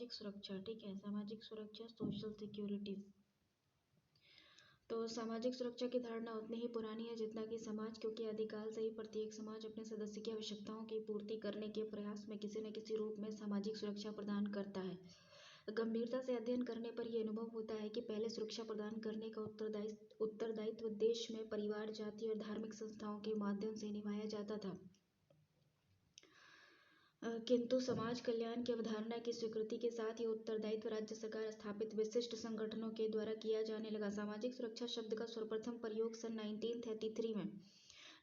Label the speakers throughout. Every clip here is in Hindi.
Speaker 1: सामाजिक सुरक्षा, ठीक है, सामाजिक सुरक्षा, सोशल सिक्योरिटी। तो सामाजिक सुरक्षा की धारणा उतनी ही पुरानी है जितना कि समाज, क्योंकि आदिकाल से ही प्रत्येक समाज अपने सदस्य की आवश्यकताओं की पूर्ति करने के प्रयास में किसी न किसी रूप में सामाजिक सुरक्षा प्रदान करता है। गंभीरता से अध्ययन करने पर यह अनुभव होता है कि पहले सुरक्षा प्रदान करने का उत्तरदायित्व देश में परिवार, जाति और धार्मिक संस्थाओं के माध्यम से निभाया जाता था, किंतु समाज कल्याण की अवधारणा की स्वीकृति के साथ ये उत्तरदायित्व राज्य सरकार स्थापित विशिष्ट संगठनों के द्वारा किया जाने लगा। सामाजिक सुरक्षा शब्द का सर्वप्रथम प्रयोग सन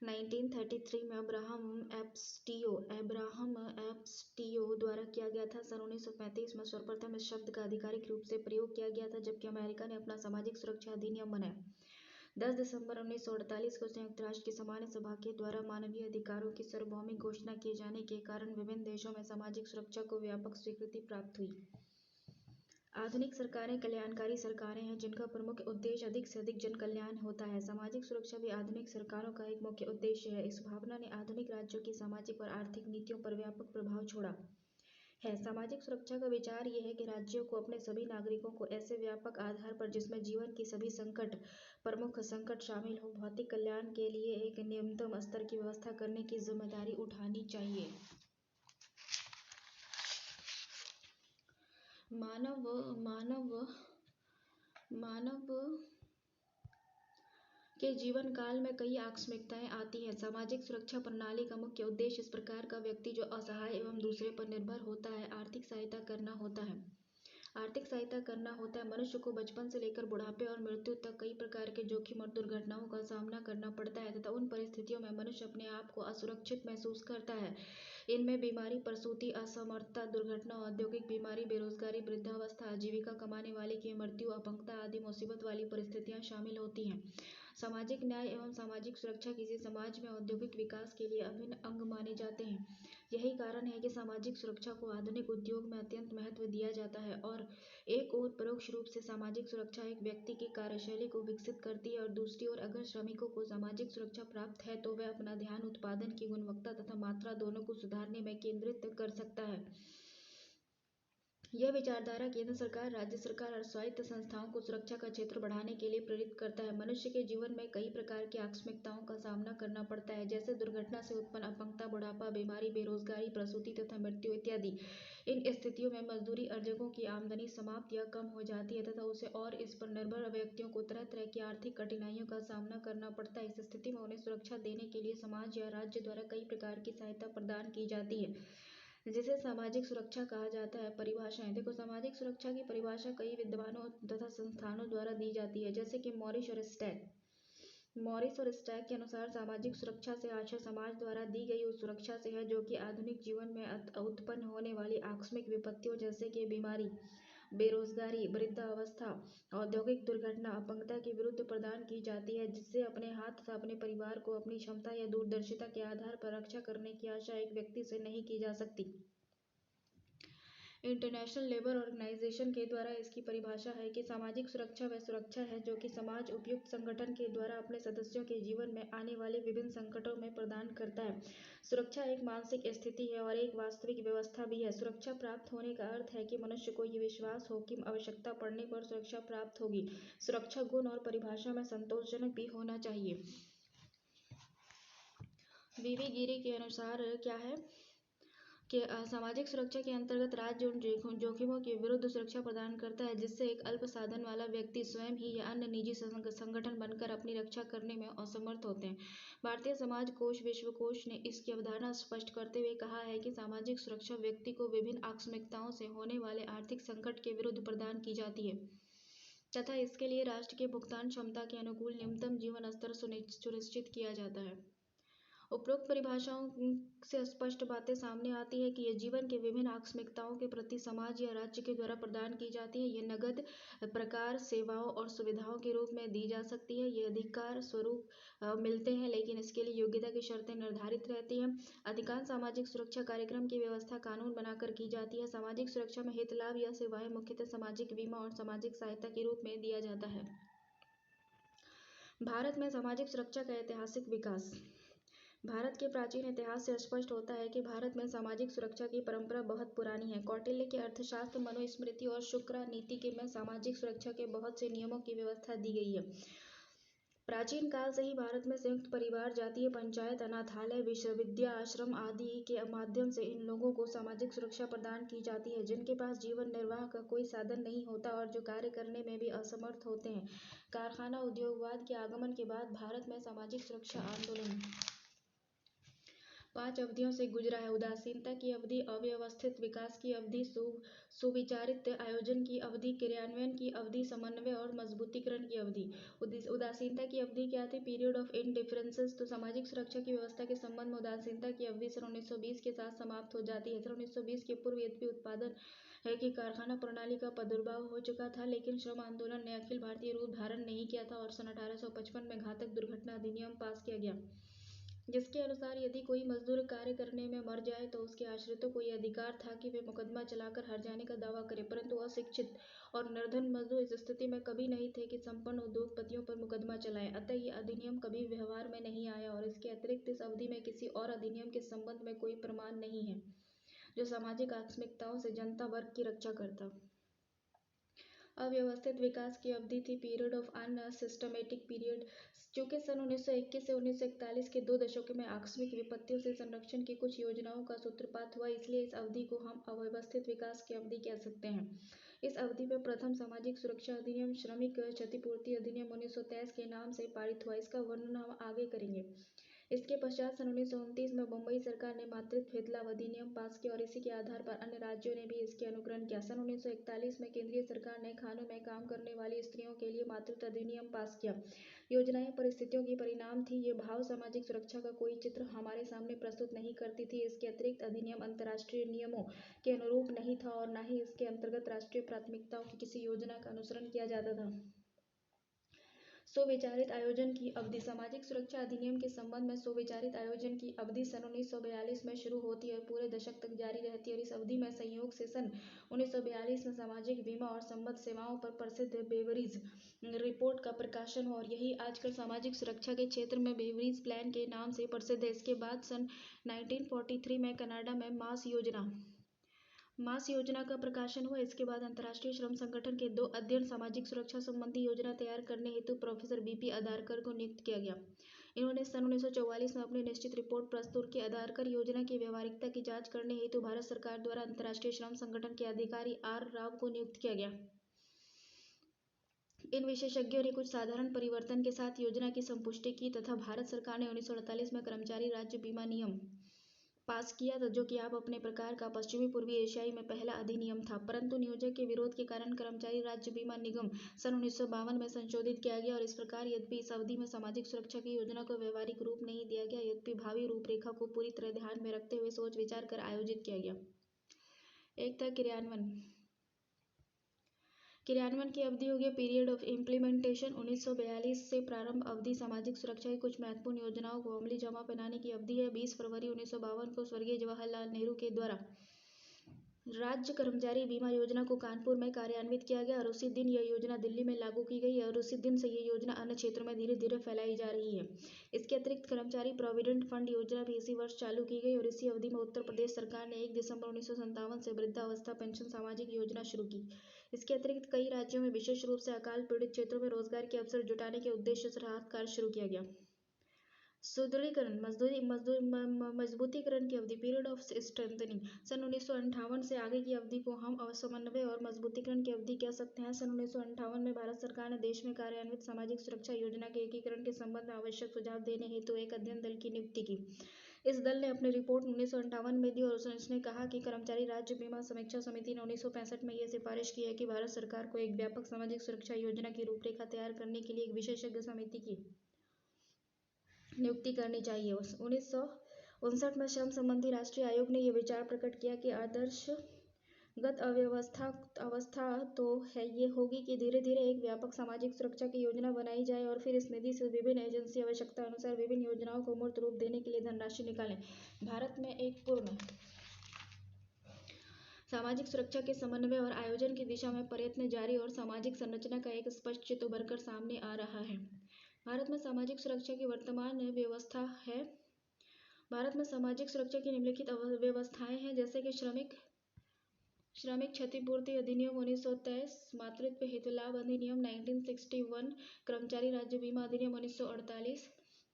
Speaker 1: 1933 में अब्राहम एप्स्टियो द्वारा किया गया था। सन 1935 में सर्वप्रथम इस शब्द का आधिकारिक रूप से प्रयोग किया गया था, जबकि अमेरिका ने अपना सामाजिक सुरक्षा अधिनियम बनाया। 10 दिसंबर 1948 को संयुक्त राष्ट्र की सामान्य सभा के द्वारा मानवीय अधिकारों की सार्वभौमिक घोषणा किए जाने के कारण विभिन्न देशों में सामाजिक सुरक्षा को व्यापक स्वीकृति प्राप्त हुई। आधुनिक सरकारें कल्याणकारी सरकारें हैं जिनका प्रमुख उद्देश्य अधिक से अधिक जन कल्याण होता है। सामाजिक सुरक्षा भी आधुनिक सरकारों का एक मुख्य उद्देश्य है। इस भावना ने आधुनिक राज्यों की सामाजिक और आर्थिक नीतियों पर व्यापक प्रभाव छोड़ा है। सामाजिक सुरक्षा का विचार यह है कि राज्यों को अपने सभी नागरिकों को ऐसे व्यापक आधार पर जिसमें जीवन की सभी प्रमुख संकट शामिल हो, भौतिक कल्याण के लिए एक न्यूनतम स्तर की व्यवस्था करने की जिम्मेदारी उठानी चाहिए। मानव के जीवन काल में कई आकस्मिकताएं आती हैं। सामाजिक सुरक्षा प्रणाली का मुख्य उद्देश्य इस प्रकार का व्यक्ति जो असहाय एवं दूसरे पर निर्भर होता है, आर्थिक सहायता करना होता है। मनुष्य को बचपन से लेकर बुढ़ापे और मृत्यु तक कई प्रकार के जोखिम और दुर्घटनाओं का सामना करना पड़ता है तथा उन परिस्थितियों में मनुष्य अपने आप को असुरक्षित महसूस करता है। इनमें बीमारी, प्रसूति, असमर्थता, दुर्घटना, औद्योगिक बीमारी, बेरोजगारी, वृद्धावस्था, आजीविका कमाने वाले की मृत्यु, अपंगता आदि मुसीबत वाली परिस्थितियां शामिल होती हैं। सामाजिक न्याय एवं सामाजिक सुरक्षा किसी समाज में औद्योगिक विकास के लिए अभिन्न अंग माने जाते हैं। यही कारण है कि सामाजिक सुरक्षा को आधुनिक उद्योग में अत्यंत महत्व दिया जाता है और एक ओर परोक्ष रूप से सामाजिक सुरक्षा एक व्यक्ति की कार्यशैली को विकसित करती है और दूसरी ओर अगर श्रमिकों को सामाजिक सुरक्षा प्राप्त है तो वह अपना ध्यान उत्पादन की गुणवत्ता तथा मात्रा दोनों को सुधारने में केंद्रित कर सकता है। यह विचारधारा केंद्र सरकार, राज्य सरकार और स्वायत्त संस्थाओं को सुरक्षा का क्षेत्र बढ़ाने के लिए प्रेरित करता है। मनुष्य के जीवन में कई प्रकार की आकस्मिकताओं का सामना करना पड़ता है, जैसे दुर्घटना से उत्पन्न अपंगता, बुढ़ापा, बीमारी, बेरोजगारी, प्रसूति तथा मृत्यु इत्यादि। इन स्थितियों में मजदूरी अर्जकों की आमदनी समाप्त या कम हो जाती है तथा उसे और इस पर निर्भर व्यक्तियों को तरह तरह की आर्थिक कठिनाइयों का सामना करना पड़ता है। इस स्थिति में उन्हें सुरक्षा देने के लिए समाज या राज्य द्वारा कई प्रकार की सहायता प्रदान की जाती है, जिसे सामाजिक सुरक्षा कहा जाता है। परिभाषाएं देखो, सामाजिक सुरक्षा की परिभाषा कई विद्वानों तथा संस्थानों द्वारा दी जाती है, जैसे कि मॉरिस और स्टैक के अनुसार सामाजिक सुरक्षा से आशय समाज द्वारा दी गई उस सुरक्षा से है जो कि आधुनिक जीवन में उत्पन्न होने वाली आकस्मिक विपत्तियों जैसे कि बीमारी, बेरोजगारी, वृद्धावस्था, औद्योगिक दुर्घटना, अपंगता के विरुद्ध प्रदान की जाती है, जिससे अपने हाथ तथा अपने परिवार को अपनी क्षमता या दूरदर्शिता के आधार पर रक्षा करने की आशा एक व्यक्ति से नहीं की जा सकती। इंटरनेशनल लेबर ऑर्गेनाइजेशन के द्वारा इसकी परिभाषा है कि सामाजिक सुरक्षा वह सुरक्षा है जो कि समाज उपयुक्त संगठन के द्वारा अपने सदस्यों के जीवन में आने वाले विभिन्न संकटों में प्रदान करता है। सुरक्षा एक मानसिक स्थिति है और एक वास्तविक व्यवस्था भी है। सुरक्षा प्राप्त होने का अर्थ है कि मनुष्य को ये विश्वास हो कि आवश्यकता पड़ने पर सुरक्षा प्राप्त होगी। सुरक्षा गुण और परिभाषा में संतोषजनक भी होना चाहिए। वीवी गिरी के अनुसार क्या है कि सामाजिक सुरक्षा के अंतर्गत राज्य उन जोखिमों के विरुद्ध सुरक्षा प्रदान करता है जिससे एक अल्प साधन वाला व्यक्ति स्वयं ही या अन्य निजी संगठन बनकर अपनी रक्षा करने में असमर्थ होते हैं। भारतीय समाज कोश विश्वकोश ने इसकी अवधारणा स्पष्ट करते हुए कहा है कि सामाजिक सुरक्षा व्यक्ति को विभिन्न आकस्मिकताओं से होने वाले आर्थिक संकट के विरुद्ध प्रदान की जाती है तथा इसके लिए राष्ट्र के भुगतान क्षमता के अनुकूल न्यूनतम जीवन स्तर सुनिश्चित किया जाता है। उपरोक्त परिभाषाओं से स्पष्ट बातें सामने आती है कि यह जीवन के विभिन्न आकस्मिकताओं के प्रति समाज या राज्य के द्वारा प्रदान की जाती है। ये नगद प्रकार, सेवाओं और सुविधाओं के रूप में दी जा सकती है। ये अधिकार स्वरूप मिलते हैं, लेकिन इसके लिए योग्यता की शर्तें निर्धारित रहती हैं। अधिकांश सामाजिक सुरक्षा कार्यक्रम की व्यवस्था कानून बनाकर की जाती है। सामाजिक सुरक्षा में हित लाभ या सेवाएं मुख्यतः सामाजिक बीमा और सामाजिक सहायता के रूप में दिया जाता है। भारत में सामाजिक सुरक्षा का ऐतिहासिक विकास। भारत के प्राचीन इतिहास से स्पष्ट होता है कि भारत में सामाजिक सुरक्षा की परंपरा बहुत पुरानी है। कौटिल्य के अर्थशास्त्र, मनुस्मृति और शुक्र नीति के में सामाजिक सुरक्षा के बहुत से नियमों की व्यवस्था दी गई है। प्राचीन काल से ही भारत में संयुक्त परिवार, जातीय पंचायत, अनाथालय, विद्या आश्रम आदि के माध्यम से इन लोगों को सामाजिक सुरक्षा प्रदान की जाती है जिनके पास जीवन निर्वाह का कोई साधन नहीं होता और जो कार्य करने में भी असमर्थ होते हैं। कारखाना उद्योगवाद के आगमन के बाद भारत में सामाजिक सुरक्षा आंदोलन 5 अवधियों से गुजरा है। उदासीनता की अवधि, अव्यवस्थित विकास की अवधि, सुविचारित आयोजन की अवधि, क्रियान्वयन की अवधि, समन्वय और मजबूतीकरण की अवधि। उदासीनता की अवधि क्या थी? Period of indifferences. तो सामाजिक सुरक्षा की व्यवस्था के संबंध में उदासीनता की अवधि सन 1920 के साथ समाप्त हो जाती है। सन 1920 के पूर्व यद्यपि उत्पादन है कि कारखाना प्रणाली का प्रादुर्भाव हो चुका था, लेकिन श्रम आंदोलन ने अखिल भारतीय रूप धारण नहीं किया था और सन 1855 में घातक दुर्घटना अधिनियम पास किया गया, जिसके अनुसार यदि कोई मजदूर कार्य करने में मर जाए तो उसके आश्रितों को यह अधिकार था कि वे मुकदमा चलाकर हर जाने का दावा करें, परंतु अशिक्षित और निर्धन मजदूर इस स्थिति में कभी नहीं थे कि संपन्न उद्योगपतियों पर मुकदमा चलाएं। अतः यह अधिनियम कभी व्यवहार में नहीं आया और इसके अतिरिक्त इस अवधि में किसी और अधिनियम के संबंध में कोई प्रमाण नहीं है जो सामाजिक आकस्मिकताओं से जनता वर्ग की रक्षा करता। अव्यवस्थित विकास की अवधि थी, पीरियड ऑफ अनसिस्टमेटिक पीरियड। चूंकि सन 1921 से 1941 के 2 दशकों में आकस्मिक विपत्तियों से संरक्षण की कुछ योजनाओं का सूत्रपात हुआ, इसलिए इस अवधि को हम अव्यवस्थित विकास की अवधि कह सकते हैं। इस अवधि में प्रथम सामाजिक सुरक्षा अधिनियम श्रमिक क्षतिपूर्ति अधिनियम 1923 के नाम से पारित हुआ। इसका वर्णन हम आगे करेंगे। इसके पश्चात सन 1929 में बम्बई सरकार ने मातृत्व हितलाभ अधिनियम पास किया और इसी के आधार पर अन्य राज्यों ने भी इसके अनुकरण किया। सन 1941 में केंद्रीय सरकार ने खानों में काम करने वाली स्त्रियों के लिए मातृत्व अधिनियम पास किया। योजनाएं परिस्थितियों की परिणाम थी। ये भाव सामाजिक सुरक्षा का कोई चित्र हमारे सामने प्रस्तुत नहीं करती थी। इसके अतिरिक्त अधिनियम अंतर्राष्ट्रीय नियमों के अनुरूप नहीं था और न ही इसके अंतर्गत राष्ट्रीय प्राथमिकताओं की किसी योजना का अनुसरण किया जाता था। सुविचारित आयोजन की अवधि। सामाजिक सुरक्षा अधिनियम के संबंध में सुविचारित आयोजन की अवधि सन 1942 में शुरू होती है और पूरे दशक तक जारी रहती है और इस अवधि में संयोग से सन 1942 में सामाजिक बीमा और संबद्ध सेवाओं पर प्रसिद्ध बेवरीज रिपोर्ट का प्रकाशन हुआ और यही आजकल सामाजिक सुरक्षा के क्षेत्र में बेवरीज प्लान के नाम से प्रसिद्ध है। इसके बाद सन 1943 में कनाडा में मास योजना का प्रकाशन हुआ। इसके बाद अंतर्राष्ट्रीय श्रम संगठन के 2 अध्ययन सामाजिक सुरक्षा संबंधी योजना तैयार करने हेतु प्रोफेसर बीपी अदारकर को नियुक्त किया गया। इन्होंने सन 1944 में अपनी निश्चित रिपोर्ट प्रस्तुत की। अदारकर योजना की व्यवहारिकता की जांच करने हेतु भारत सरकार द्वारा अंतर्राष्ट्रीय श्रम संगठन के अधिकारी आर राव को नियुक्त किया गया। इन विशेषज्ञों ने कुछ साधारण परिवर्तन के साथ योजना की संपुष्टि की तथा भारत सरकार ने 1948 में कर्मचारी राज्य बीमा नियम पास किया था, जो कि आप अपने प्रकार का पश्चिमी पूर्वी एशियाई में पहला अधिनियम था, परंतु नियोजक के विरोध के कारण कर्मचारी राज्य बीमा निगम सन 1952 में संशोधित किया गया और इस प्रकार यद्यपि इस अवधि में सामाजिक सुरक्षा की योजना को व्यवहारिक रूप नहीं दिया गया, यद्यपि भावी रूपरेखा को पूरी तरह ध्यान में रखते हुए सोच विचार कर आयोजित किया गया। एक था क्रियान्वयन की अवधि हो गया, पीरियड ऑफ इम्प्लीमेंटेशन। 1942 से प्रारंभ अवधि सामाजिक सुरक्षा की कुछ महत्वपूर्ण योजनाओं को अमली जामा पहनाने की अवधि है। 20 फरवरी 1952 को स्वर्गीय जवाहरलाल नेहरू के द्वारा राज्य कर्मचारी बीमा योजना को कानपुर में कार्यान्वित किया गया और उसी दिन यह योजना दिल्ली में लागू की गई और उसी दिन से यह योजना अन्य क्षेत्रों में धीरे धीरे फैलाई जा रही है। इसके अतिरिक्त कर्मचारी प्रोविडेंट फंड योजना भी इसी वर्ष चालू की गई और इसी अवधि में उत्तर प्रदेश सरकार ने 1 दिसंबर 1957 से वृद्धावस्था पेंशन सामाजिक योजना शुरू की। इसके अतिरिक्त कई राज्यों में विशेष रूप से अकाल पीड़ित क्षेत्रों में रोजगार के अवसर जुटाने के उद्देश्य से राहत कार्य शुरू किया गया। सुदृढ़ीकरण मजबूतीकरण की अवधि, पीरियड ऑफ स्ट्रेंथनिंग। सन 1958 से आगे की अवधि को हम समन्वय और मजबूतीकरण की अवधि कह सकते हैं। सन 1958 में भारत सरकार ने देश में कार्यान्वित सामाजिक सुरक्षा योजना के एकीकरण के संबंध में आवश्यक सुझाव देने हेतु एक अध्ययन दल की नियुक्ति की। इस दल ने अपनी रिपोर्ट 1958 में दी और उसने कहा कि कर्मचारी राज्य बीमा समीक्षा समिति ने 1965 में यह सिफारिश की है कि भारत सरकार को एक व्यापक सामाजिक सुरक्षा योजना की रूपरेखा तैयार करने के लिए एक विशेषज्ञ समिति की नियुक्ति करनी चाहिए। 1959 में श्रम संबंधी राष्ट्रीय आयोग ने यह विचार प्रकट किया कि आदर्शगत अवस्था तो है ये होगी कि धीरे धीरे एक व्यापक सामाजिक सुरक्षा की योजना बनाई जाए और फिर इस निधि से विभिन्न एजेंसी आवश्यकता अनुसार विभिन्न योजनाओं को मूर्त रूप देने के लिए धनराशि निकालें। भारत में एक पूर्ण सामाजिक सुरक्षा के समन्वय और आयोजन की दिशा में प्रयत्न जारी और सामाजिक संरचना का एक स्पष्ट चित्र उभरकर सामने आ रहा है। भारत में सामाजिक सुरक्षा की वर्तमान व्यवस्था है भारत में सामाजिक सुरक्षा की निम्नलिखित व्यवस्थाएं हैं, जैसे कि श्रमिक क्षतिपूर्ति अधिनियम 1923, मातृत्व हेतु लाभ अधिनियम 1961, कर्मचारी राज्य बीमा अधिनियम 1948,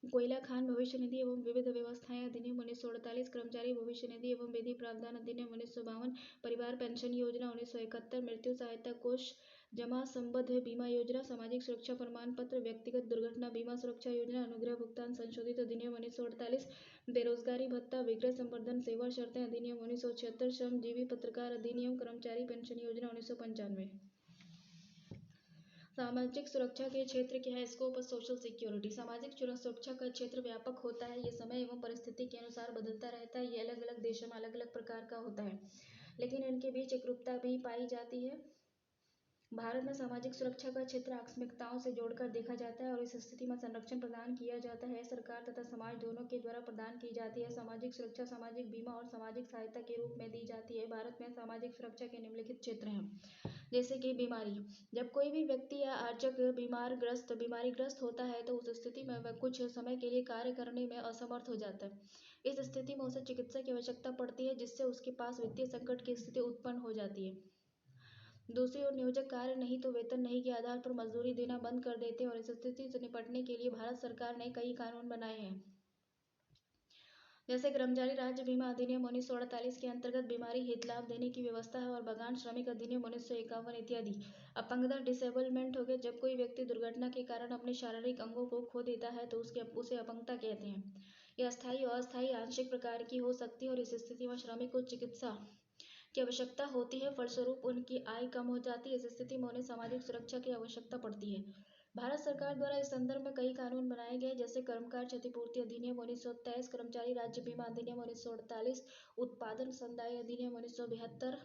Speaker 1: कोयला खान भविष्य निधि एवं विविध व्यवस्थाएं अधिनियम 1948, कर्मचारी भविष्य निधि एवं विधि प्रावधान अधिनियम 1952, परिवार पेंशन योजना 1971, मृत्यु सहायता कोष जमा संबद्ध बीमा योजना, सामाजिक सुरक्षा प्रमाण पत्र, व्यक्तिगत दुर्घटना बीमा सुरक्षा योजना, अनुग्रह भुगतान संशोधित अधिनियम 1948, बेरोजगारी भत्ता, विक्रय संवर्धन सेवा शर्तें अधिनियम 1976, श्रमजीवी पत्रकार अधिनियम, कर्मचारी पेंशन योजना 1995। सामाजिक सुरक्षा के क्षेत्र क्या है? Scope of social security. सामाजिक सुरक्षा का क्षेत्र व्यापक होता है। ये समय एवं परिस्थिति के अनुसार बदलता रहता है। ये अलग अलग देशों में अलग अलग प्रकार का होता है, लेकिन इनके बीच एकरूपता भी पाई जाती है। भारत में सामाजिक सुरक्षा का क्षेत्र आकस्मिकताओं से जोड़कर देखा जाता है और इस स्थिति में संरक्षण प्रदान किया जाता है। सरकार तथा समाज दोनों के द्वारा प्रदान की जाती है। सामाजिक सुरक्षा सामाजिक बीमा और सामाजिक सहायता के रूप में दी जाती है। भारत में सामाजिक सुरक्षा के निम्नलिखित क्षेत्र हैं, जैसे कि बीमारी। जब कोई भी व्यक्ति या आर्चक बीमारीग्रस्त होता है तो उस स्थिति में वह कुछ समय के लिए कार्य करने में असमर्थ हो जाता है। इस स्थिति में उसे चिकित्सा की आवश्यकता पड़ती है, जिससे उसके पास वित्तीय संकट की स्थिति उत्पन्न हो जाती है। दूसरी ओर नियोजक कार्य नहीं तो वेतन नहीं के आधार पर मजदूरी देना बंद कर देते हैं और इस स्थिति से निपटने के लिए भारत सरकार ने कई कानून बनाए हैं, जैसे कर्मचारी राज्य बीमा अधिनियम 1948 के अंतर्गत बीमारी हित लाभ देने की व्यवस्था है और बगान श्रमिक अधिनियम 1951 इत्यादि। अपंगता डिसेबलमेंट हो गया। जब कोई व्यक्ति दुर्घटना के कारण अपने शारीरिक अंगों को खो देता है तो उसे अपंगता कहते हैं। यह अस्थायी और अस्थायी आंशिक प्रकार की हो सकती है और इस स्थिति में श्रमिक को चिकित्सा की आवश्यकता होती है, फलस्वरूप उनकी आय कम हो जाती है। इस स्थिति में उन्हें सामाजिक सुरक्षा की आवश्यकता पड़ती है। भारत सरकार द्वारा इस संदर्भ में कई कानून बनाए गए, जैसे कर्मकार क्षतिपूर्ति अधिनियम 1923, कर्मचारी राज्य बीमा अधिनियम 1948, उत्पादन संदाय अधिनियम 1972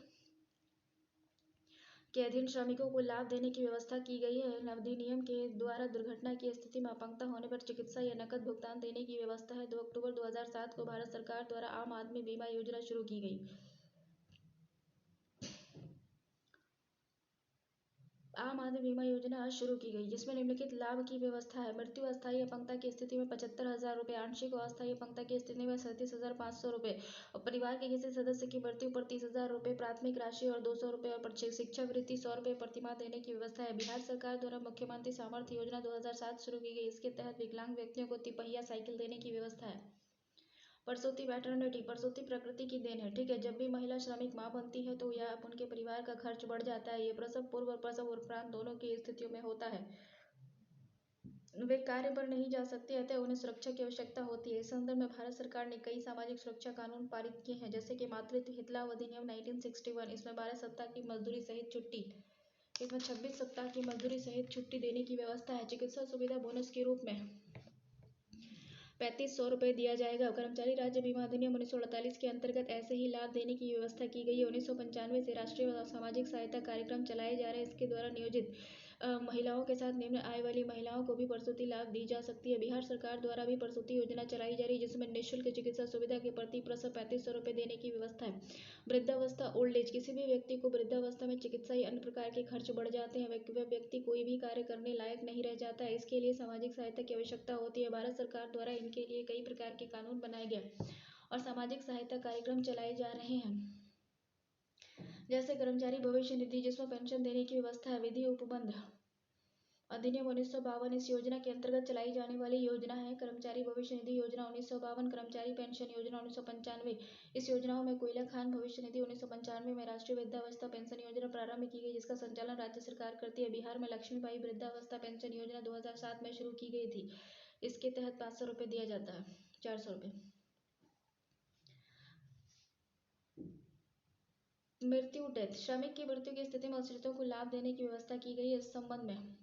Speaker 1: के अधीन श्रमिकों को लाभ देने की व्यवस्था की गई है। अधिनियम के द्वारा दुर्घटना की स्थिति में अपंगता होने पर चिकित्सा या नकद भुगतान देने की व्यवस्था है। 2 अक्टूबर 2007 को भारत सरकार द्वारा आम आदमी बीमा योजना शुरू की गई। आम आदमी बीमा योजना आज शुरू की गई, जिसमें निम्नलिखित लाभ की व्यवस्था है। मृत्यु अस्थायी अपंगता की स्थिति में 75,000 रुपये, आंशिक और अस्थायी अपंगता की स्थिति में 37,500 रुपये और परिवार के किसी सदस्य की मृत्यु पर 30,000 रुपये प्राथमिक राशि और 200 रुपये और शिक्षावृत्ति 100 रुपये प्रतिमाह देने की व्यवस्था है। बिहार सरकार द्वारा मुख्यमंत्री सामर्थ्य योजना 2007 शुरू की गई। इसके तहत विकलांग व्यक्तियों को तिपहिया साइकिल देने की व्यवस्था है। प्रसूति मैटरनिटी, प्रसूति प्रकृति की देन है, ठीक है। जब भी महिला श्रमिक मां बनती है तो यह उनके परिवार का खर्च बढ़ जाता है। ये प्रसव पूर्व और प्रसव उपरांत दोनों की स्थितियों में होता है। वे कार्य पर नहीं जा सकते, अतः उन्हें सुरक्षा की आवश्यकता होती है। इस संदर्भ में भारत सरकार ने कई सामाजिक सुरक्षा कानून पारित किए हैं, जैसे कि मातृत्व हित लाभ अधिनियम 1961। इसमें 12 सप्ताह की मजदूरी सहित छुट्टी, इसमें 26 सप्ताह की मजदूरी सहित छुट्टी देने की व्यवस्था है। चिकित्सा सुविधा बोनस के रूप में 3500 रुपये दिया जाएगा। कर्मचारी राज्य बीमा अधिनियम 1948 के अंतर्गत ऐसे ही लाभ देने की व्यवस्था की गई है। 1995 से राष्ट्रीय सामाजिक सहायता कार्यक्रम चलाए जा रहे हैं। इसके द्वारा नियोजित महिलाओं के साथ निम्न आय वाली महिलाओं को भी प्रसूति लाभ दी जा सकती है। बिहार सरकार द्वारा भी प्रसूति योजना चलाई जा रही है, जिसमें निःशुल्क चिकित्सा सुविधा के प्रति प्रसव 3500 रुपये देने की व्यवस्था है। वृद्धावस्था ओल्ड एज, किसी भी व्यक्ति को वृद्धावस्था में चिकित्सा या अन्य प्रकार के खर्च बढ़ जाते हैं, वह व्यक्ति कोई भी कार्य करने लायक नहीं रह जाता है, इसके लिए सामाजिक सहायता की आवश्यकता होती है। भारत सरकार द्वारा इनके लिए कई प्रकार के कानून बनाए गए और सामाजिक सहायता कार्यक्रम चलाए जा रहे हैं, जैसे कर्मचारी भविष्य निधि, जिसमें पेंशन देने की व्यवस्था है। विधि उपबंध अधिनियम 1952 इस योजना के अंतर्गत चलाई जाने वाली योजना है। कर्मचारी भविष्य निधि योजना 1952, कर्मचारी पेंशन योजना 1995। इस योजनाओं में कोयला खान भविष्य निधि 1995 में राष्ट्रीय वृद्धावस्था पेंशन योजना प्रारंभ की गई, जिसका संचालन राज्य सरकार करती है। बिहार में लक्ष्मीबाई वृद्धावस्था पेंशन योजना 2007 में शुरू की गई थी। इसके तहत 500 रुपये दिया जाता है, 400 रुपये। मृत्यु डेथ, श्रमिक की मृत्यु की स्थिति में आश्रितों को लाभ देने की व्यवस्था की गई है। इस संबंध में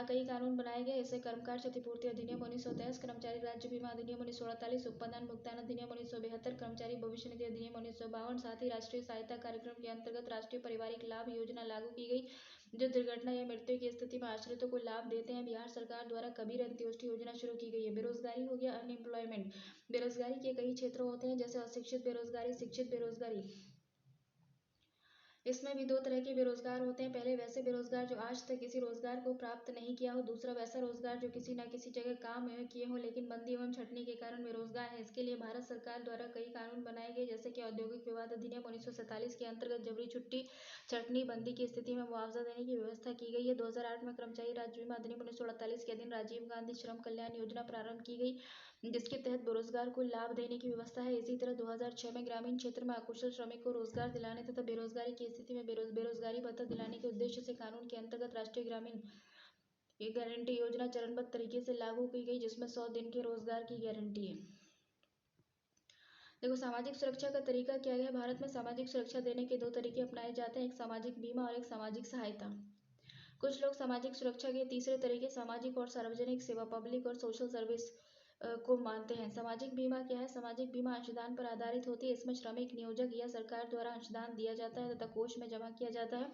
Speaker 1: कई कानून बनाए गए, जैसे कर्मकार क्षतिपूर्ति अधिनियम 1923, कर्मचारी राज्य बीमा अधिनियम 1948, उत्पादन भुगतान अधिनियम 1972, कर्मचारी भविष्य निधि अधिनियम 1952। साथ ही राष्ट्रीय सहायता कार्यक्रम के अंतर्गत राष्ट्रीय पारिवारिक लाभ योजना लागू की गई, जो दुर्घटना या मृत्यु की स्थिति में आश्रितों को लाभ देते हैं। बिहार सरकार द्वारा कबीर अंत्योष्टि योजना शुरू की गई है। बेरोजगारी हो गया, अनएम्प्लॉयमेंट। बेरोजगारी के कई क्षेत्र होते हैं, जैसे अशिक्षित बेरोजगारी, शिक्षित बेरोजगारी। इसमें भी दो तरह के बेरोजगार होते हैं। पहले वैसे बेरोजगार जो आज तक किसी रोजगार को प्राप्त नहीं किया हो, दूसरा वैसा रोजगार जो किसी न किसी जगह काम किए हो लेकिन मंदी एवं छंटनी के कारण बेरोजगार है। इसके लिए भारत सरकार द्वारा कई कानून बनाए गए, जैसे कि औद्योगिक विवाद अधिनियम 1947 के अंतर्गत जबरी छुट्टी, छंटनी बंदी की स्थिति में मुआवजा देने की व्यवस्था की गई है। 2008 में कर्मचारी राज्य बीमा अधिनियम 1948 के अधीन राजीव गांधी श्रम कल्याण योजना प्रारंभ की गई, जिसके तहत बेरोजगार को लाभ देने की व्यवस्था है। इसी तरह 2006 में ग्रामीण क्षेत्र में अकुशल श्रमिक को रोजगार दिलाने तथा बेरोजगारी की स्थिति में बेरोजगारी भत्ता दिलाने के उद्देश्य से कानून के अंतर्गत राष्ट्रीय ग्रामीण गारंटी योजना चरणबद्ध तरीके से लागू की गई, जिसमें 100 दिन के रोजगार की गारंटी है। देखो, सामाजिक सुरक्षा का तरीका क्या है। भारत में सामाजिक सुरक्षा देने के दो तरीके अपनाए जाते हैं, एक सामाजिक बीमा और एक सामाजिक सहायता। कुछ लोग सामाजिक सुरक्षा के तीसरे तरीके सामाजिक और सार्वजनिक सेवा, पब्लिक और सोशल सर्विस को मानते हैं। सामाजिक बीमा क्या है। सामाजिक बीमा अंशदान पर आधारित होती है। इसमें श्रमिक, नियोजक या सरकार द्वारा अंशदान दिया जाता है तथा कोष में जमा किया जाता है।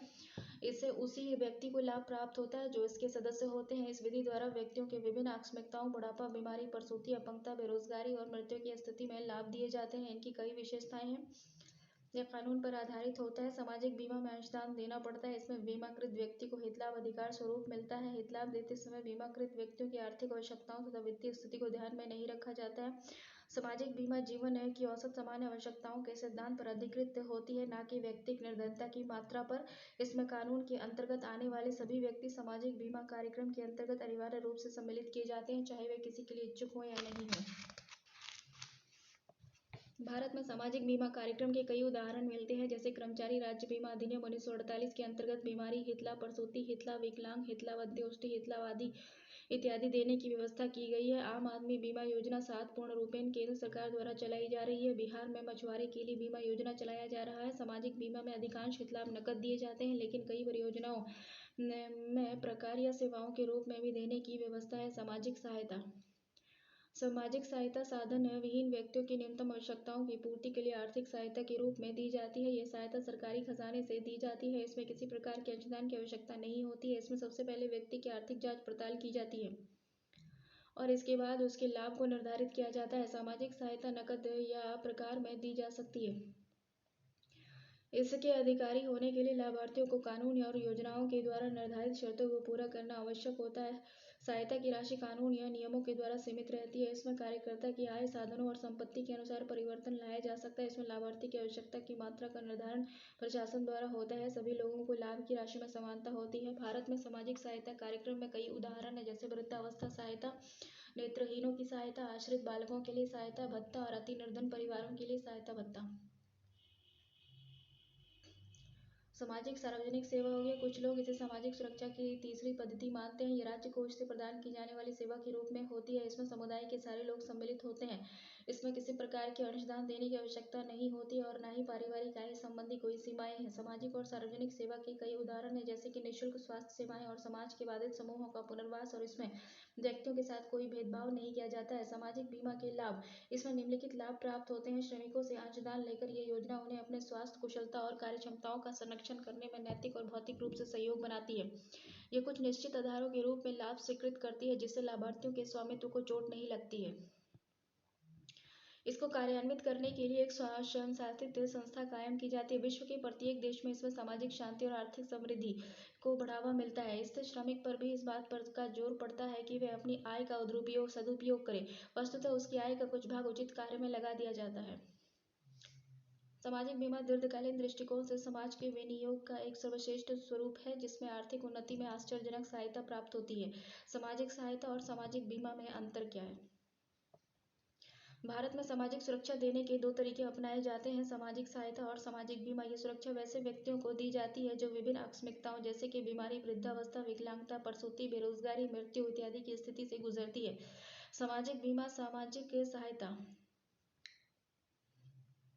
Speaker 1: इससे उसी व्यक्ति को लाभ प्राप्त होता है जो इसके सदस्य होते हैं। इस विधि द्वारा व्यक्तियों के विभिन्न आकस्मिकताओं, बुढ़ापा, बीमारी, प्रसूति, अपंगता, बेरोजगारी और मृत्यु की स्थिति में लाभ दिए जाते हैं। इनकी कई विशेषताएं हैं। यह कानून पर आधारित होता है। सामाजिक बीमा में अंशदान देना पड़ता है। इसमें बीमाकृत व्यक्ति को हितलाभ अधिकार स्वरूप मिलता है। हितलाभ देते समय बीमाकृत व्यक्तियों की आर्थिक आवश्यकताओं तथा वित्तीय स्थिति को ध्यान में नहीं रखा जाता है। सामाजिक बीमा जीवन की औसत सामान्य आवश्यकताओं के सिद्धांत पर अधिकृत होती है, न कि व्यक्तिगत निर्धनता की मात्रा पर। इसमें कानून के अंतर्गत आने वाले सभी व्यक्ति सामाजिक बीमा कार्यक्रम के अंतर्गत अनिवार्य रूप से सम्मिलित किए जाते हैं, चाहे वे किसी के लिए इच्छुक हो या नहीं हो। भारत में सामाजिक बीमा कार्यक्रम के कई उदाहरण मिलते हैं, जैसे कर्मचारी राज्य बीमा अधिनियम 1948 के अंतर्गत बीमारी, हितलाभ, प्रसूति हितलाभ, विकलांग हितलाभ, अंत्योष्टि हितलाभ आदि इत्यादि देने की व्यवस्था की गई है। आम आदमी बीमा योजना 7 पूर्ण रूपेण केंद्र सरकार द्वारा चलाई जा रही है। बिहार में मछुआरे के लिए बीमा योजना चलाया जा रहा है। सामाजिक बीमा में अधिकांश हितलाभ नकद दिए जाते हैं, लेकिन कई परियोजनाओं में प्रकार या सेवाओं के रूप में भी देने की व्यवस्था है। सामाजिक सहायता। सामाजिक सहायता साधन विहीन व्यक्तियों की न्यूनतम आवश्यकताओं की पूर्ति के लिए आर्थिक सहायता के रूप में दी जाती है। यह सहायता सरकारी खजाने से दी जाती है। इसमें किसी प्रकार के अंशदान की आवश्यकता नहीं होती है। इसमें सबसे पहले व्यक्ति की आर्थिक जांच पड़ताल की जाती है और इसके बाद उसके लाभ को निर्धारित किया जाता है। सामाजिक सहायता नकद या प्रकार में दी जा सकती है। इसके अधिकारी होने के लिए लाभार्थियों को कानून और योजनाओं के द्वारा निर्धारित शर्तों को पूरा करना आवश्यक होता है। सहायता की राशि कानून या नियमों के द्वारा सीमित रहती है। इसमें कार्यकर्ता की आय, साधनों और संपत्ति के अनुसार परिवर्तन लाया जा सकता है। इसमें लाभार्थी की आवश्यकता की मात्रा का निर्धारण प्रशासन द्वारा होता है। सभी लोगों को लाभ की राशि में समानता होती है। भारत में सामाजिक सहायता कार्यक्रम में कई उदाहरण है, जैसे वृद्धावस्था सहायता, नेत्रहीनों की सहायता, आश्रित बालकों के लिए सहायता भत्ता और अति निर्धन परिवारों के लिए सहायता भत्ता। सामाजिक सार्वजनिक सेवा हो गया। कुछ लोग इसे सामाजिक सुरक्षा की तीसरी पद्धति मानते हैं। ये राज्य कोष से प्रदान की जाने वाली सेवा के रूप में होती है। इसमें समुदाय के सारे लोग सम्मिलित होते हैं। इसमें किसी प्रकार के अंशदान देने की आवश्यकता नहीं होती और न ही पारिवारिक आय संबंधी कोई सीमाएं हैं। सामाजिक और सार्वजनिक सेवा के कई उदाहरण हैं, जैसे कि निःशुल्क स्वास्थ्य सेवाएं और समाज के बाधित समूहों का पुनर्वास, और इसमें व्यक्तियों के साथ कोई भेदभाव नहीं किया जाता है। सामाजिक बीमा के लाभ। इसमें निम्नलिखित लाभ प्राप्त होते हैं। श्रमिकों से अंशदान लेकर ये योजना उन्हें अपने स्वास्थ्य, कुशलता और कार्यक्षमताओं का संरक्षण करने में नैतिक और भौतिक रूप से सहयोग बनाती है। ये कुछ निश्चित आधारों के रूप में लाभ स्वीकृत करती है, जिससे लाभार्थियों के स्वामित्व को चोट नहीं लगती है। इसको कार्यान्वित करने के लिए एक स्वयंशासित संस्था कायम की जाती है। विश्व के प्रत्येक देश में इसमें सामाजिक शांति और आर्थिक समृद्धि को बढ़ावा मिलता है। इससे श्रमिक पर भी इस बात पर का जोर पड़ता है कि वे अपनी आय का सदुपयोग करें। वस्तुतः उसकी आय का कुछ भाग उचित कार्य में लगा दिया जाता है। सामाजिक बीमा दीर्घकालीन दृष्टिकोण से समाज के विनियोग का एक सर्वश्रेष्ठ स्वरूप है, जिसमें आर्थिक उन्नति में आश्चर्यजनक सहायता प्राप्त होती है। सामाजिक सहायता और सामाजिक बीमा में अंतर क्या है। भारत में सामाजिक सुरक्षा देने के दो तरीके अपनाए जाते हैं, सामाजिक सहायता और सामाजिक बीमा। ये सुरक्षा वैसे व्यक्तियों को दी जाती है जो विभिन्न आकस्मिकताओं, जैसे कि बीमारी, वृद्धावस्था, विकलांगता, प्रसूति, बेरोजगारी, मृत्यु इत्यादि की स्थिति से गुजरती है। सामाजिक बीमा। सामाजिक सहायता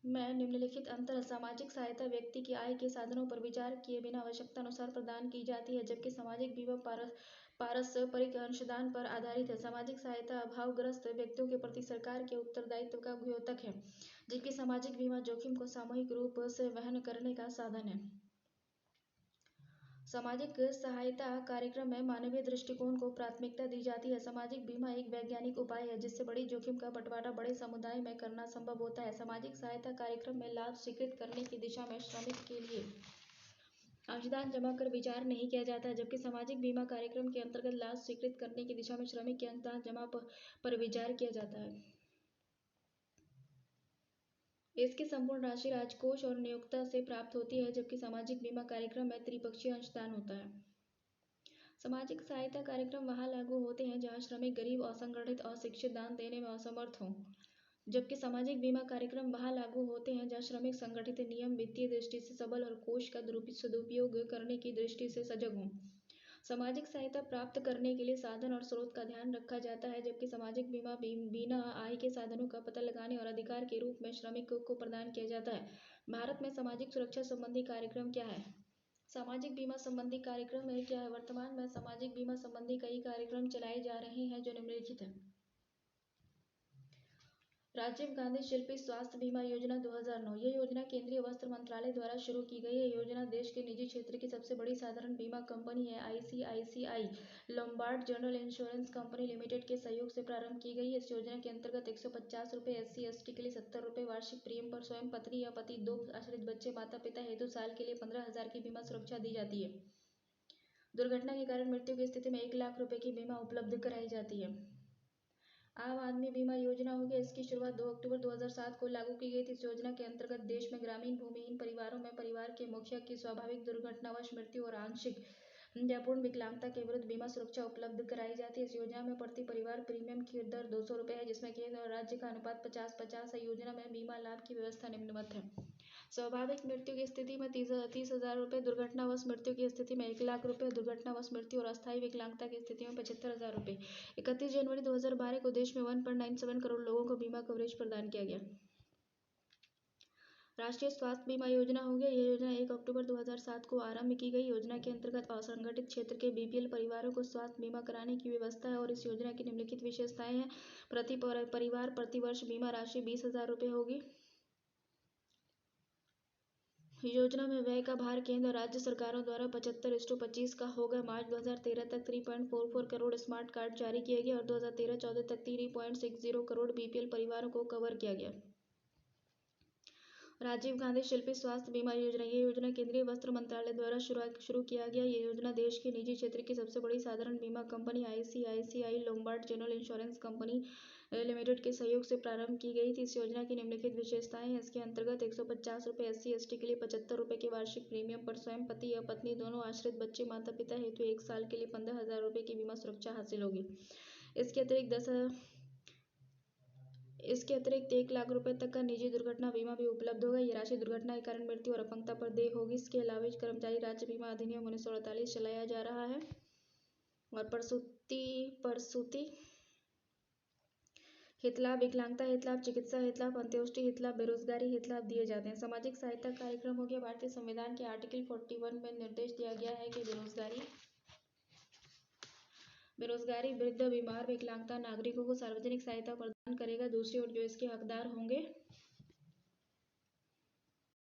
Speaker 1: में निम्नलिखित अंतर है। सामाजिक सहायता व्यक्ति की आय के साधनों पर विचार किए बिना आवश्यकता अनुसार प्रदान की जाती है, जबकि सामाजिक बीमा पारस्परिक अंशदान पर आधारित है। सामाजिक सहायता अभावग्रस्त व्यक्तियों के प्रति सरकार के उत्तरदायित्व का द्योतक है, जबकि सामाजिक बीमा जोखिम को सामूहिक रूप से वहन करने का साधन है। सामाजिक सहायता कार्यक्रम में मानवीय दृष्टिकोण को प्राथमिकता दी जाती है। सामाजिक बीमा एक वैज्ञानिक उपाय है, जिससे बड़ी जोखिम का बंटवारा बड़े समुदाय में करना संभव होता है। सामाजिक सहायता कार्यक्रम में लाभ स्वीकृत करने की दिशा में श्रमिक के लिए अंशदान जमा कर विचार नहीं किया जाता है, जबकि सामाजिक बीमा कार्यक्रम के अंतर्गत लाभ स्वीकृत करने की दिशा में श्रमिक के अंशदान जमा पर विचार किया जाता है। इसकी संपूर्ण राशि राजकोष और नियोक्ता से प्राप्त होती है, जबकि सामाजिक बीमा कार्यक्रम में त्रिपक्षीय अंशदान होता है। सामाजिक सहायता कार्यक्रम वहाँ लागू होते हैं जहाँ श्रमिक गरीब, असंगठित, अशिक्षित, दान देने में असमर्थ हों, जबकि सामाजिक बीमा कार्यक्रम वहाँ लागू होते हैं जहाँ श्रमिक संगठित, नियम, वित्तीय दृष्टि से सबल और कोष का सदुपयोग करने की दृष्टि से सजग हों। सामाजिक सहायता प्राप्त करने के लिए साधन और स्रोत का ध्यान रखा जाता है, जबकि सामाजिक बीमा बिना आय के साधनों का पता लगाने और अधिकार के रूप में श्रमिक को प्रदान किया जाता है। भारत में सामाजिक सुरक्षा संबंधी कार्यक्रम क्या है? सामाजिक बीमा संबंधी कार्यक्रम क्या है? वर्तमान में सामाजिक बीमा संबंधी कई कार्यक्रम चलाए जा रहे हैं जो निम्नलिखित हैं। राजीव गांधी शिल्पी स्वास्थ्य बीमा योजना 2009। ये योजना केंद्रीय वस्त्र मंत्रालय द्वारा शुरू की गई है। योजना देश के निजी क्षेत्र की सबसे बड़ी साधारण बीमा कंपनी है ICICI Lombard general insurance company limited के सहयोग से प्रारंभ की गई है। इस योजना के अंतर्गत 150 रुपये SC/ST के लिए 70 रुपये वार्षिक प्रीमियम पर स्वयं, पत्नी या पति, 2 आश्रित बच्चे, माता पिता हेतु साल के लिए 15,000 की बीमा सुरक्षा दी जाती है। दुर्घटना के कारण मृत्यु की स्थिति में 1 लाख रुपए की बीमा उपलब्ध कराई जाती है। आम आदमी बीमा योजना हो गया। इसकी शुरुआत 2 अक्टूबर 2007 को लागू की गई थी। इस योजना के अंतर्गत देश में ग्रामीण भूमिहीन परिवारों में परिवार के मुखिया की स्वाभाविक दुर्घटनावश मृत्यु और आंशिक या पूर्ण विकलांगता के विरुद्ध बीमा सुरक्षा उपलब्ध कराई जाती है। इस योजना में प्रति परिवार प्रीमियम की दर 200 रुपये है, जिसमें केंद्र और राज्य का अनुपात 50-50 है। योजना में बीमा लाभ की व्यवस्था निम्नवत है। स्वाभाविक मृत्यु की स्थिति में 30,000 रुपये, दुर्घटनावश मृत्यु की स्थिति में 1 लाख रुपये, दुर्घटनावश मृत्यु और अस्थायी विकलांगता की स्थिति में 75,000 रुपये। 31 जनवरी 2012 को देश में 1.97 करोड़ लोगों को बीमा कवरेज प्रदान किया गया। राष्ट्रीय स्वास्थ्य बीमा योजना हो गया। यह योजना 1 अक्टूबर 2007 को आरंभ की गई। योजना के अंतर्गत असंगठित क्षेत्र के BPL परिवारों को स्वास्थ्य बीमा कराने की व्यवस्था है और इस योजना की निम्नलिखित विशेषताएं हैं। प्रति परिवार प्रति वर्ष बीमा राशि 20,000 रुपये होगी। योजना में व्यय का भार केंद्र और राज्य सरकारों द्वारा 75:25 का होगा। मार्च 2013 तक 3.44 करोड़ स्मार्ट कार्ड जारी किए गए और 2013-14 तक 3.60 करोड़ BPL परिवारों को कवर किया गया। राजीव गांधी शिल्पी स्वास्थ्य बीमा योजना। ये योजना केंद्रीय वस्त्र मंत्रालय द्वारा शुरू किया गया। ये योजना देश के निजी क्षेत्र की सबसे बड़ी साधारण बीमा company ICICI Lombard general insurance company limited के सहयोग से प्रारंभ की गई थी। इस योजना की निम्नलिखित विशेषताएं हैं। इसके अंतर्गत 150 रुपये SC/ST के लिए 75 रुपये के वार्षिक प्रीमियम पर स्वयं, पति या पत्नी, दोनों आश्रित बच्चे, माता पिता हेतु 1 साल के लिए 15,000 रुपये की बीमा सुरक्षा हासिल होगी। इसके अतिरिक्त 1 लाख रुपए तक का निजी दुर्घटना बीमा भी उपलब्ध होगा। ये राशि दुर्घटना के कारण मृत्यु और अपंगता पर देय होगी। इसके अलावा कर्मचारी राज्य बीमा अधिनियम 1948 चलाया जा रहा है और प्रसूति हित लाभ, विकलांगता हित लाभ, चिकित्सा हित लाभ, अंत्योष्टि हित लाभ, बेरोजगारी हित लाभ दिए जाते हैं। सामाजिक सहायता कार्यक्रम हो गया। भारतीय संविधान के आर्टिकल 41 में निर्देश दिया गया है कि बेरोजगारी, वृद्ध, बीमार, विकलांगता नागरिकों को सार्वजनिक सहायता प्रदान करेगा। दूसरी ओर जो इसके हकदार होंगे